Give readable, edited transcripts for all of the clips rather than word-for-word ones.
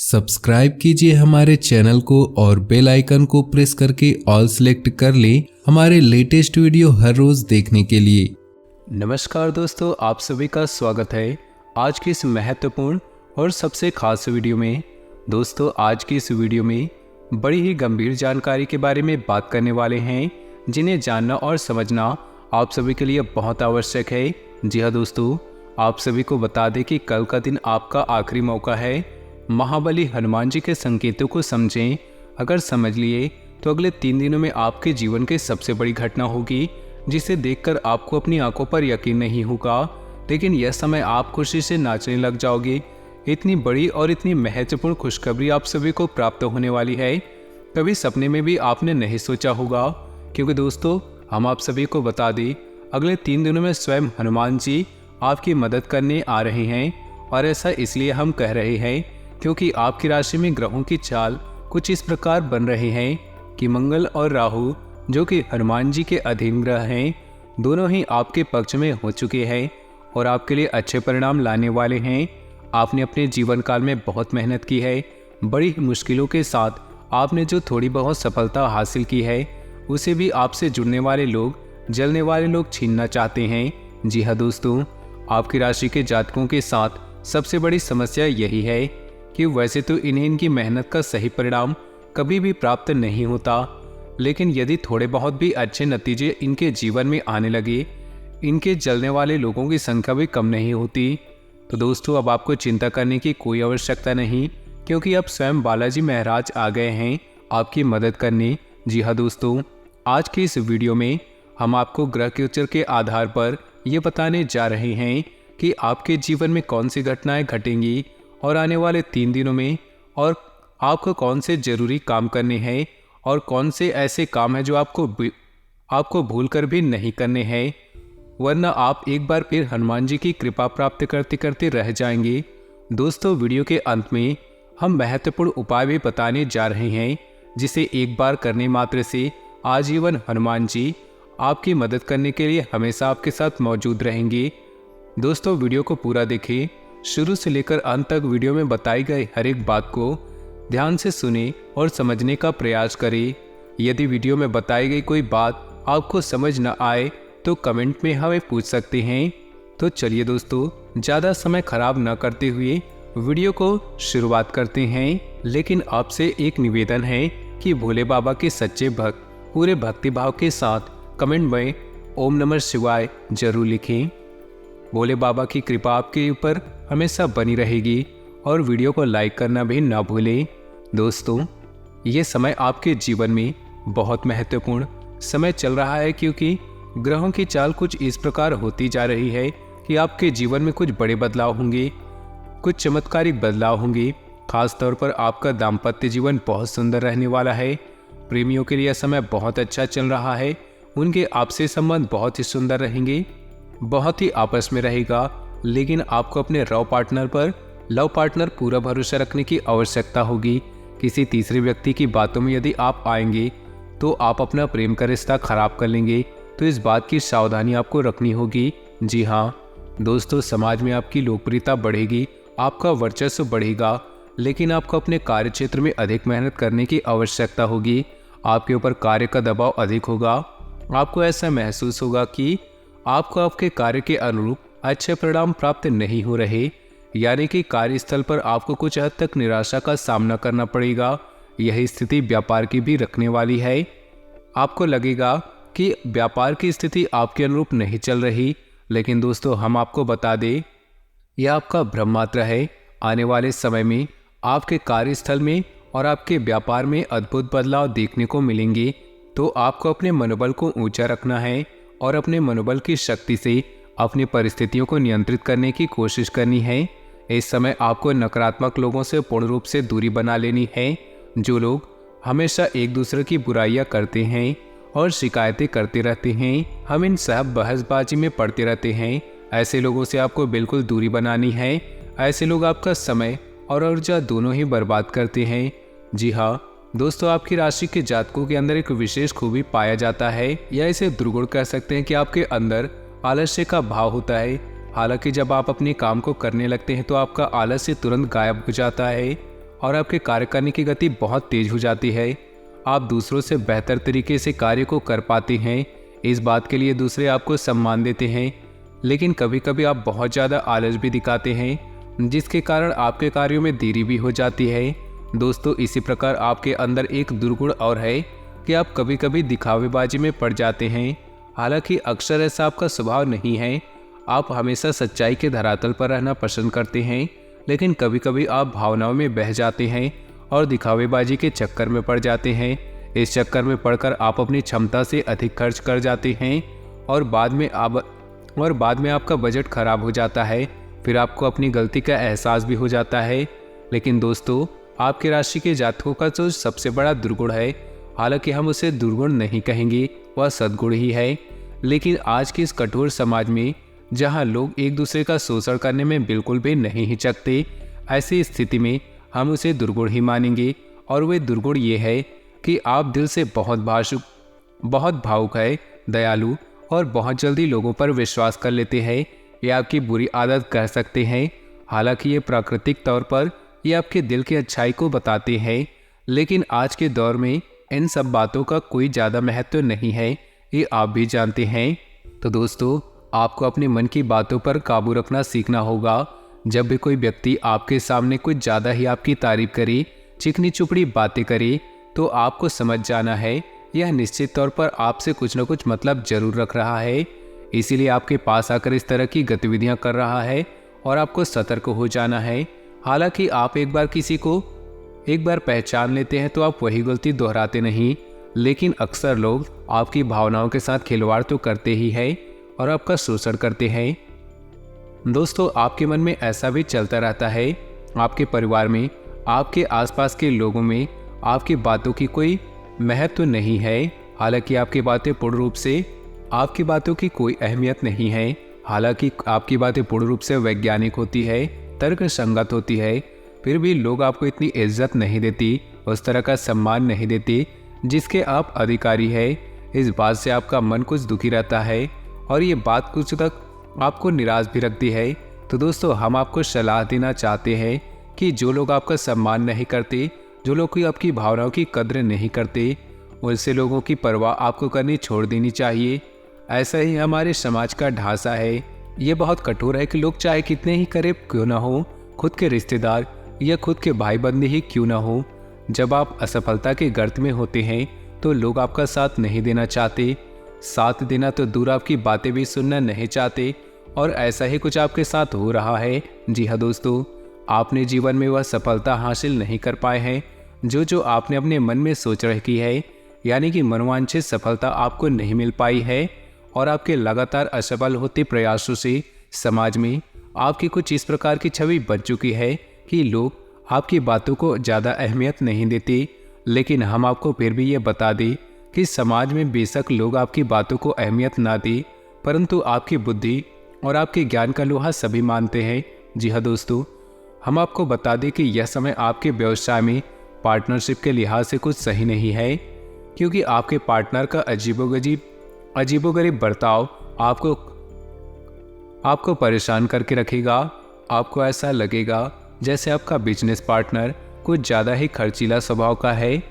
Subscribe कीजिए हमारे channel को और बेल आइकन को प्रेस करके ऑल सेलेक्ट कर लें हमारे लेटेस्ट वीडियो हर रोज देखने के लिए। नमस्कार दोस्तों, आप सभी का स्वागत है आज की इस महत्वपूर्ण और सबसे खास वीडियो में। दोस्तों, आज की इस वीडियो में बड़ी ही गंभीर जानकारी के बारे में बात करने वाले हैं, जिन्हें जानना और समझना आप सभी के लिए बहुत आवश्यक है। जी हाँ दोस्तों, आप सभी को बता दें कि कल का दिन आपका आखिरी मौका है। महाबली हनुमान जी के संकेतों को समझें। अगर समझ लिए तो अगले 3 दिनों में आपके जीवन की सबसे बड़ी घटना होगी, जिसे देखकर आपको अपनी आंखों पर यकीन नहीं होगा, लेकिन यह समय आप खुशी से नाचने लग जाओगे। इतनी बड़ी और इतनी महत्वपूर्ण खुशखबरी आप सभी को प्राप्त होने वाली है, कभी सपने में भी आपने नहीं सोचा होगा। क्योंकि दोस्तों, हम आप सभी को बता दें, अगले 3 दिनों में स्वयं हनुमान जी आपकी मदद करने आ रहे हैं। और ऐसा इसलिए हम कह रहे हैं क्योंकि आपकी राशि में ग्रहों की चाल कुछ इस प्रकार बन रहे हैं कि मंगल और राहु, जो कि हनुमान जी के अधीन ग्रह हैं, दोनों ही आपके पक्ष में हो चुके हैं और आपके लिए अच्छे परिणाम लाने वाले हैं। आपने अपने जीवन काल में बहुत मेहनत की है। बड़ी मुश्किलों के साथ आपने जो थोड़ी बहुत सफलता हासिल की है, उसे भी आपसे जुड़ने वाले लोग, जलने वाले लोग छीनना चाहते हैं। जी हाँ दोस्तों, आपकी राशि के जातकों के साथ सबसे बड़ी समस्या यही है कि वैसे तो इन्हें इनकी मेहनत का सही परिणाम कभी भी प्राप्त नहीं होता, लेकिन यदि थोड़े बहुत भी अच्छे नतीजे इनके जीवन में आने लगे, इनके जलने वाले लोगों की संख्या भी कम नहीं होती। तो दोस्तों, अब आपको चिंता करने की कोई आवश्यकता नहीं, क्योंकि अब स्वयं बालाजी महाराज आ गए हैं आपकी मदद करने। जी हाँ दोस्तों, आज की इस वीडियो में हम आपको ग्रह गोचर के आधार पर ये बताने जा रहे हैं कि आपके जीवन में कौन सी घटनाएं घटेंगी और आने वाले 3 दिनों में, और आपको कौन से जरूरी काम करने हैं और कौन से ऐसे काम हैं जो आपको भूल कर भी नहीं करने हैं, वरना आप एक बार फिर हनुमान जी की कृपा प्राप्त करते करते रह जाएंगे। दोस्तों, वीडियो के अंत में हम महत्वपूर्ण उपाय भी बताने जा रहे हैं, जिसे एक बार करने मात्र से आजीवन हनुमान जी आपकी मदद करने के लिए हमेशा आपके साथ मौजूद रहेंगे। दोस्तों, वीडियो को पूरा देखें, शुरू से लेकर अंत तक वीडियो में बताई गई हर एक बात को ध्यान से सुने और समझने का प्रयास करें। यदि वीडियो में बताई गई कोई बात आपको समझ न आए तो कमेंट में हमें पूछ सकते हैं। तो चलिए दोस्तों, ज़्यादा समय खराब न करते हुए वीडियो को शुरुआत करते हैं। लेकिन आपसे एक निवेदन है कि भोले बाबा के सच्चे भक्त पूरे भक्तिभाव के साथ कमेंट में ओम नमः शिवाय जरूर लिखें। भोले बाबा की कृपा आपके ऊपर हमेशा बनी रहेगी और वीडियो को लाइक करना भी ना भूलें। दोस्तों, ये समय आपके जीवन में बहुत महत्वपूर्ण समय चल रहा है, क्योंकि ग्रहों की चाल कुछ इस प्रकार होती जा रही है कि आपके जीवन में कुछ बड़े बदलाव होंगे, कुछ चमत्कारिक बदलाव होंगे। खास तौर पर आपका दाम्पत्य जीवन बहुत सुंदर रहने वाला है। प्रेमियों के लिए यह समय बहुत अच्छा चल रहा है। उनके आपसी संबंध बहुत ही सुंदर रहेंगे, बहुत ही आपस में रहेगा। लेकिन आपको अपने लव पार्टनर पूरा भरोसा रखने की आवश्यकता होगी। किसी तीसरे व्यक्ति की बातों में यदि आप आएंगे तो आप अपना प्रेम का रिश्ता खराब कर लेंगे, तो इस बात की सावधानी आपको रखनी होगी। जी हाँ दोस्तों, समाज में आपकी लोकप्रियता बढ़ेगी, आपका वर्चस्व बढ़ेगा, लेकिन आपको अपने कार्य क्षेत्र में अधिक मेहनत करने की आवश्यकता होगी। आपके ऊपर कार्य का दबाव अधिक होगा। आपको ऐसा महसूस होगा कि आपको आपके कार्य के अनुरूप अच्छे परिणाम प्राप्त नहीं हो रहे, यानी कि कार्यस्थल पर आपको कुछ हद तक निराशा का सामना करना पड़ेगा। यही स्थिति व्यापार की भी रखने वाली है। आपको लगेगा कि व्यापार की स्थिति आपके अनुरूप नहीं चल रही, लेकिन दोस्तों, हम आपको बता दें, यह आपका भ्रम मात्र है। आने वाले समय में आपके कार्यस्थल में और आपके व्यापार में अद्भुत बदलाव देखने को मिलेंगे। तो आपको अपने मनोबल को ऊंचा रखना है और अपने मनोबल की शक्ति से अपनी परिस्थितियों को नियंत्रित करने की कोशिश करनी है। इस समय आपको नकारात्मक लोगों से पूर्ण रूप से दूरी बना लेनी है। जो लोग हमेशा एक दूसरे की बुराइयां करते हैं और शिकायतें करते रहते हैं, हम इन सब बहसबाजी में पड़ते रहते हैं, ऐसे लोगों से आपको बिल्कुल दूरी बनानी है। ऐसे लोग आपका समय और ऊर्जा दोनों ही बर्बाद करते हैं। जी हाँ दोस्तों, आपकी राशि के जातकों के अंदर एक विशेष खूबी पाया जाता है, या इसे दुर्गुण कह सकते हैं कि आपके अंदर आलस्य का भाव होता है। हालांकि जब आप अपने काम को करने लगते हैं तो आपका आलस्य तुरंत गायब हो जाता है। और आपके कार्य करने की गति बहुत तेज हो जाती है। आप दूसरों से बेहतर तरीके से कार्य को कर पाते हैं। इस बात के लिए दूसरे आपको सम्मान देते हैं। लेकिन कभी कभी आप बहुत ज़्यादा आलस भी दिखाते हैं, जिसके कारण आपके कार्यों में देरी भी हो जाती है। दोस्तों, इसी प्रकार आपके अंदर एक दुर्गुण और है कि आप कभी कभी दिखावेबाजी में पड़ जाते हैं। हालांकि अक्सर ऐसा आपका स्वभाव नहीं है। आप हमेशा सच्चाई के धरातल पर रहना पसंद करते हैं, लेकिन कभी कभी आप भावनाओं में बह जाते हैं और दिखावेबाजी के चक्कर में पड़ जाते हैं। इस चक्कर में पड़कर आप अपनी क्षमता से अधिक खर्च कर जाते हैं और बाद में आपका बजट खराब हो जाता है। फिर आपको अपनी गलती का एहसास भी हो जाता है। लेकिन दोस्तों, आपकी राशि के जातकों का जो सबसे बड़ा दुर्गुण है, हालांकि हम उसे दुर्गुण नहीं कहेंगे, वह सद्गुण ही है। लेकिन आज के इस कठोर समाज में, जहां लोग एक दूसरे का शोषण करने में बिल्कुल भी नहीं हिचकते, ऐसी स्थिति में हम उसे दुर्गुण ही मानेंगे। और वे दुर्गुण ये है कि आप दिल से बहुत भावुक है, दयालु और बहुत जल्दी लोगों पर विश्वास कर लेते हैं। ये आपकी बुरी आदत कह सकते हैं। हालांकि ये प्राकृतिक तौर पर ये आपके दिल की अच्छाई को बताते हैं। लेकिन आज के दौर में इन सब बातों का कोई ज़्यादा महत्व नहीं है, ये आप भी जानते हैं। तो दोस्तों, आपको अपने मन की बातों पर काबू रखना सीखना होगा। जब भी कोई व्यक्ति आपके सामने कुछ ज़्यादा ही आपकी तारीफ करे, चिकनी चुपड़ी बातें करे, तो आपको समझ जाना है यह निश्चित तौर पर आपसे कुछ न कुछ मतलब जरूर रख रहा है। इसीलिए आपके पास आकर इस तरह की गतिविधियां कर रहा है और आपको सतर्क हो जाना है। हालांकि आप एक बार किसी को एक बार पहचान लेते हैं तो आप वही गलती दोहराते नहीं, लेकिन अक्सर लोग आपकी भावनाओं के साथ खिलवाड़ तो करते ही हैं और आपका शोषण करते हैं। दोस्तों, आपके मन में ऐसा भी चलता रहता है, आपके परिवार में, आपके आसपास के लोगों में आपकी बातों की कोई महत्व नहीं है। हालांकि आपकी बातों की कोई अहमियत नहीं है। हालांकि आपकी बातें पूर्ण रूप से वैज्ञानिक होती है, तर्क संगत होती है, फिर भी लोग आपको इतनी इज्जत नहीं देती, उस तरह का सम्मान नहीं देते जिसके आप अधिकारी है। इस बात से आपका मन कुछ दुखी रहता है और ये बात कुछ तक आपको निराश भी रखती है। तो दोस्तों, हम आपको सलाह देना चाहते हैं कि जो लोग आपका सम्मान नहीं करते, जो लोग आपकी भावनाओं की कद्र नहीं करते, वैसे लोगों की परवाह आपको करनी छोड़ देनी चाहिए। ऐसा ही हमारे समाज का ढांचा है। ये बहुत कठोर है कि लोग चाहे कितने ही करीब क्यों ना हो, खुद के रिश्तेदार या खुद के भाई बंधु ही क्यों ना हो, जब आप असफलता के गर्त में होते हैं तो लोग आपका साथ नहीं देना चाहते। साथ देना तो दूर, आपकी बातें भी सुनना नहीं चाहते। और ऐसा ही कुछ आपके साथ हो रहा है। जी हाँ दोस्तों, आपने जीवन में वह सफलता हासिल नहीं कर पाए हैं जो आपने अपने मन में सोच रखी है, यानी कि मनोवांछित सफलता आपको नहीं मिल पाई है। और आपके लगातार असफल होते प्रयासों से समाज में आपकी कुछ इस प्रकार की छवि बन चुकी है कि लोग आपकी बातों को ज़्यादा अहमियत नहीं देते। लेकिन हम आपको फिर भी ये बता दें कि समाज में बेशक लोग आपकी बातों को अहमियत ना दें, परंतु आपकी बुद्धि और आपके ज्ञान का लोहा सभी मानते हैं। जी हाँ दोस्तों, हम आपको बता दें कि यह समय आपके व्यवसाय में पार्टनरशिप के लिहाज से कुछ सही नहीं है, क्योंकि आपके पार्टनर का अजीबोगरीब बर्ताव आपको परेशान करके रखेगा। आपको ऐसा लगेगा जैसे आपका बिजनेस पार्टनर कुछ ज़्यादा ही खर्चीला स्वभाव का है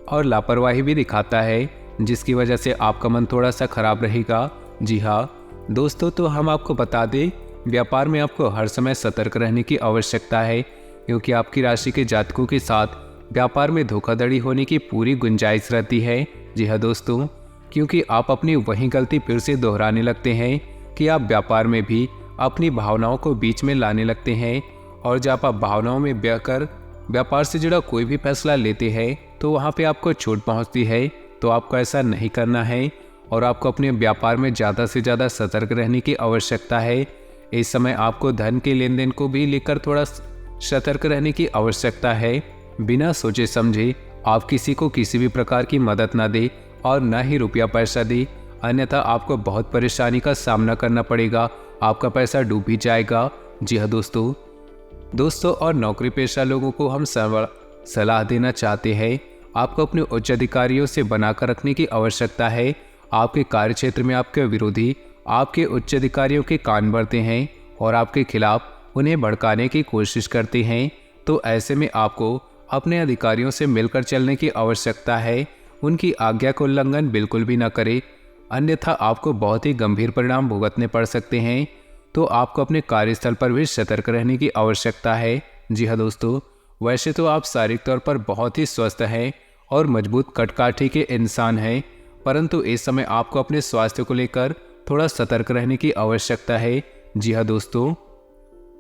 और लापरवाही भी दिखाता है, जिसकी वजह से आपका मन थोड़ा सा खराब रहेगा। जी हाँ दोस्तों, तो हम आपको बता दें, व्यापार में आपको हर समय सतर्क रहने की आवश्यकता है, क्योंकि आपकी राशि के जातकों के साथ व्यापार में धोखाधड़ी होने की पूरी गुंजाइश रहती है। जी हाँ दोस्तों, क्योंकि आप अपनी वही गलती फिर से दोहराने लगते हैं कि आप व्यापार में भी अपनी भावनाओं को बीच में लाने लगते हैं। और जब आप भावनाओं में बहकर व्यापार से जुड़ा कोई भी फैसला लेते हैं तो वहाँ पे आपको चोट पहुँचती है। तो आपको ऐसा नहीं करना है और आपको अपने व्यापार में ज़्यादा से ज़्यादा सतर्क रहने की आवश्यकता है। इस समय आपको धन के लेन देन को भी लेकर थोड़ा सतर्क रहने की आवश्यकता है। बिना सोचे समझे आप किसी को किसी भी प्रकार की मदद ना दे और न ही रुपया पैसा दे, अन्यथा आपको बहुत परेशानी का सामना करना पड़ेगा, आपका पैसा डूब ही जाएगा। जी हाँ दोस्तों, और नौकरी पेशा लोगों को हम सलाह देना चाहते हैं, आपको अपने उच्च अधिकारियों से बनाकर रखने की आवश्यकता है। आपके कार्यक्षेत्र में आपके विरोधी आपके उच्च अधिकारियों के कान भरते हैं और आपके खिलाफ उन्हें भड़काने की कोशिश करते हैं। तो ऐसे में आपको अपने अधिकारियों से मिलकर चलने की आवश्यकता है। उनकी आज्ञा का उल्लंघन बिल्कुल भी ना करें, अन्यथा आपको बहुत ही गंभीर परिणाम भुगतने पड़ सकते हैं। तो आपको अपने कार्यस्थल पर भी सतर्क रहने की आवश्यकता है। जी हाँ दोस्तों, वैसे तो आप शारीरिक तौर पर बहुत ही स्वस्थ हैं और मजबूत कटकाठी के इंसान हैं, परंतु इस समय आपको अपने स्वास्थ्य को लेकर थोड़ा सतर्क रहने की आवश्यकता है। जी हाँ दोस्तों,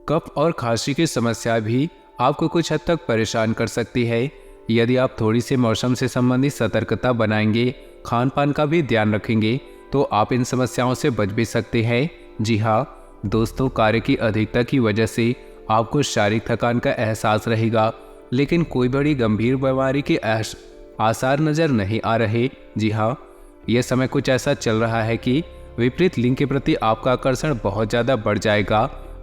कफ और खांसी की समस्या भी आपको कुछ हद तक परेशान कर सकती है। यदि आप थोड़ी सी मौसम से संबंधित सतर्कता बनाएंगे, खान पान का भी ध्यान रखेंगे, तो आप इन समस्याओं से बच भी सकते हैं। जी हाँ दोस्तों, कार्य की अधिकता की वजह से आपको शारीरिक थकान का एहसास रहेगा, लेकिन कोई बड़ी गंभीर बीमारी के आसार नज़र नहीं आ रहे। जी हाँ, यह समय कुछ ऐसा चल रहा है कि विपरीत लिंग के प्रति आपका आकर्षण बहुत ज़्यादा बढ़ जाएगा।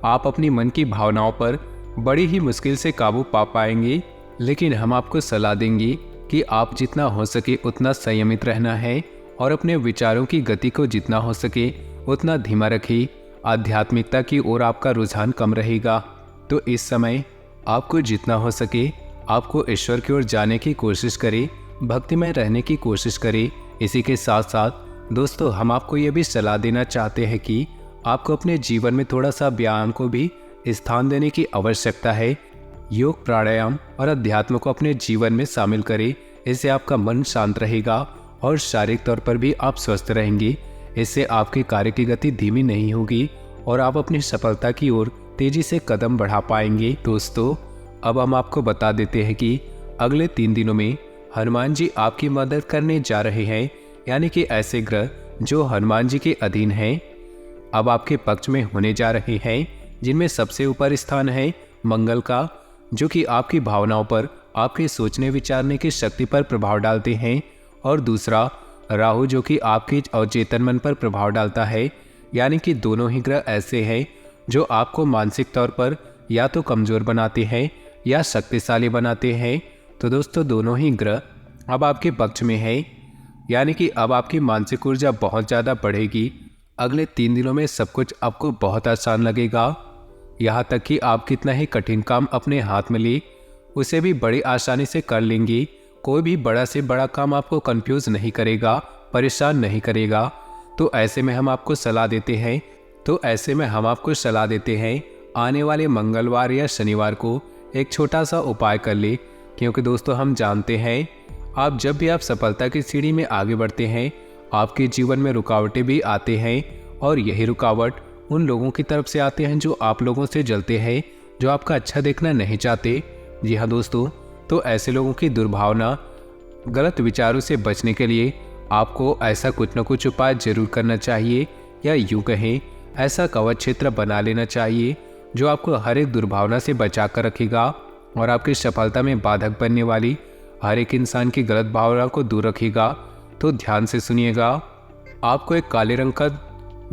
आप अपनी मन की भावनाओं पर बड़ी ही मुश्किल से काबू पा पाएंगे, लेकिन हम आपको सलाह देंगे कि आप जितना हो सके उतना संयमित रहना है और अपने विचारों की गति को जितना हो सके उतना धीमा रखिए। आध्यात्मिकता की ओर आपका रुझान कम रहेगा, तो इस समय आपको जितना हो सके आपको ईश्वर की ओर जाने की कोशिश करें, भक्तिमय रहने की कोशिश करें। इसी के साथ साथ दोस्तों, हम आपको ये भी सलाह देना चाहते हैं कि आपको अपने जीवन में थोड़ा सा व्यायाम को भी स्थान देने की आवश्यकता है। योग, प्राणायाम और अध्यात्म को अपने जीवन में शामिल करें। इससे आपका मन शांत रहेगा और शारीरिक तौर पर भी आप स्वस्थ रहेंगे। इससे आपके कार्य की गति धीमी नहीं होगी और आप अपनी सफलता की ओर तेजी से कदम बढ़ा पाएंगे। दोस्तों, अब हम आपको बता देते हैं कि अगले 3 दिनों में हनुमान जी आपकी मदद करने जा रहे हैं, यानी कि ऐसे ग्रह जो हनुमान जी के अधीन हैं अब आपके पक्ष में होने जा रहे हैं, जिनमें सबसे ऊपर स्थान है मंगल का, जो कि आपकी भावनाओं पर, आपके सोचने विचारने की शक्ति पर प्रभाव डालते हैं, और दूसरा राहु, जो कि आपके अवचेतन मन पर प्रभाव डालता है। यानी कि दोनों ही ग्रह ऐसे हैं जो आपको मानसिक तौर पर या तो कमज़ोर बनाते हैं या शक्तिशाली बनाते हैं। तो दोस्तों, दोनों ही ग्रह अब आपके पक्ष में है, यानी कि अब आपकी मानसिक ऊर्जा बहुत ज़्यादा बढ़ेगी। अगले 3 दिनों में सब कुछ आपको बहुत आसान लगेगा, यहाँ तक कि आप कितना ही कठिन काम अपने हाथ में ले उसे भी बड़ी आसानी से कर लेंगे। कोई भी बड़ा से बड़ा काम आपको कंफ्यूज नहीं करेगा, परेशान नहीं करेगा। तो ऐसे में हम आपको सलाह देते हैं आने वाले मंगलवार या शनिवार को एक छोटा सा उपाय कर ले, क्योंकि दोस्तों हम जानते हैं आप जब भी आप सफलता की सीढ़ी में आगे बढ़ते हैं आपके जीवन में रुकावटें भी आते हैं, और यही रुकावट उन लोगों की तरफ से आते हैं जो आप लोगों से जलते हैं, जो आपका अच्छा देखना नहीं चाहते। जी हाँ दोस्तों, तो ऐसे लोगों की दुर्भावना, गलत विचारों से बचने के लिए आपको ऐसा कुछ न कुछ उपाय जरूर करना चाहिए, या यूँ कहें ऐसा कवच क्षेत्र बना लेना चाहिए जो आपको हर एक दुर्भावना से बचा कर रखेगा और आपकी सफलता में बाधक बनने वाली हर एक इंसान की गलत भावना को दूर रखेगा। तो ध्यान से सुनिएगा। आपको एक काले रंग का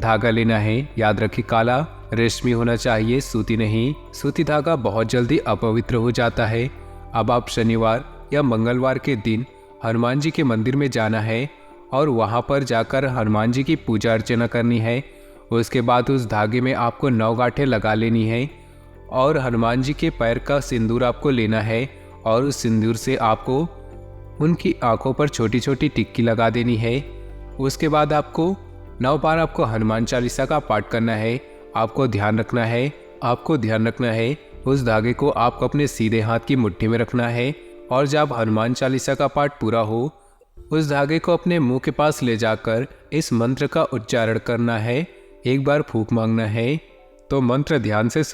धागा लेना है। याद रखिए, काला रेशमी होना चाहिए, सूती नहीं। सूती धागा बहुत जल्दी अपवित्र हो जाता है। अब आप शनिवार या मंगलवार के दिन हनुमान जी के मंदिर में जाना है और वहां पर जाकर हनुमान जी की पूजा अर्चना करनी है। उसके बाद उस धागे में आपको 9 गांठें लगा लेनी है और हनुमान जी के पैर का सिंदूर आपको लेना है, और उस सिंदूर से आपको उनकी आंखों पर छोटी छोटी टिक्की लगा देनी है। उसके बाद आपको 9 बार आपको हनुमान चालीसा का पाठ करना है। आपको ध्यान रखना है उस धागे को आपको अपने सीधे हाथ की मुट्ठी में रखना है, और जब हनुमान चालीसा का पाठ पूरा हो उस धागे को अपने मुंह के पास ले जाकर इस मंत्र का उच्चारण करना है। एक बार फूंक मांगना है। तो मंत्र ध्यान से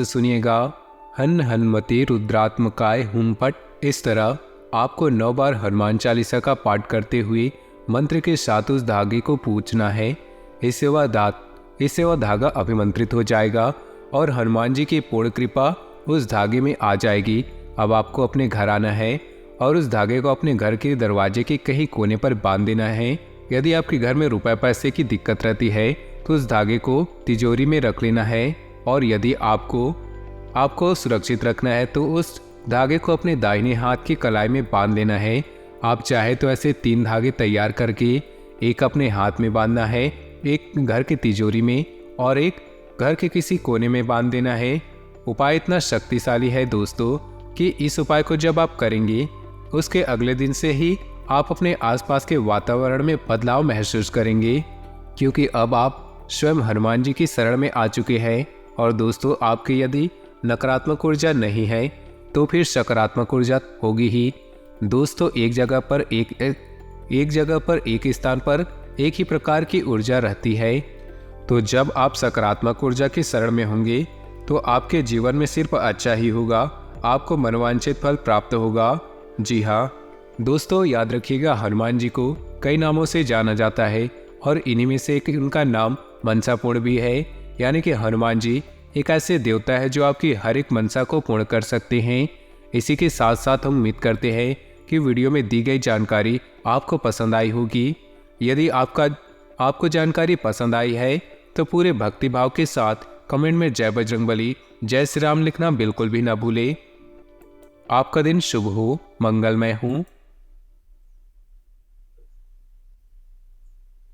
सुनिएगा। हन हनुमते रुद्रात्मकाय हुम फट। इस तरह आपको 9 बार हनुमान चालीसा का पाठ करते हुए मंत्र के साथ उस धागे को पूछना है। इससे वह धागा अभिमंत्रित हो जाएगा और हनुमान जी की पूर्ण कृपा उस धागे में आ जाएगी। अब आपको अपने घर आना है और उस धागे को अपने घर के दरवाजे के कहीं कोने पर बांध देना है। यदि आपके घर में रुपए पैसे की दिक्कत रहती है तो उस धागे को तिजोरी में रख लेना है, और यदि आपको सुरक्षित रखना है तो उस धागे को अपने दाहिने हाथ की कलाई में बांध लेना है। आप चाहे तो ऐसे 3 धागे तैयार करके एक अपने हाथ में बांधना है, एक घर की तिजोरी में और एक घर के किसी कोने में बांध देना है। उपाय इतना शक्तिशाली है दोस्तों कि इस उपाय को जब आप करेंगे उसके अगले दिन से ही आप अपने आसपास के वातावरण में बदलाव महसूस करेंगे, क्योंकि अब आप स्वयं हनुमान जी की शरण में आ चुके हैं। और दोस्तों, आपकी यदि नकारात्मक ऊर्जा नहीं है तो फिर सकारात्मक ऊर्जा होगी ही। दोस्तों, एक जगह पर एक स्थान पर एक ही प्रकार की ऊर्जा रहती है। तो जब आप सकारात्मक ऊर्जा की शरण में होंगे तो आपके जीवन में सिर्फ अच्छा ही होगा, आपको मनोवांछित फल प्राप्त होगा। जी हाँ दोस्तों, याद रखिएगा, हनुमान जी को कई नामों से जाना जाता है और इन्हीं में से एक उनका नाम मनसापूर्ण भी है। यानी कि हनुमान जी एक ऐसे देवता है जो आपकी हर एक मनसा को पूर्ण कर सकते हैं। इसी के साथ साथ हम उम्मीद करते हैं कि वीडियो में दी गई जानकारी आपको पसंद आई होगी। यदि आपको जानकारी पसंद आई है तो पूरे भक्तिभाव के साथ कमेंट में जय बजरंगबली, जय श्री राम लिखना बिल्कुल भी ना भूले। आपका दिन शुभ हो, मंगलमय हो।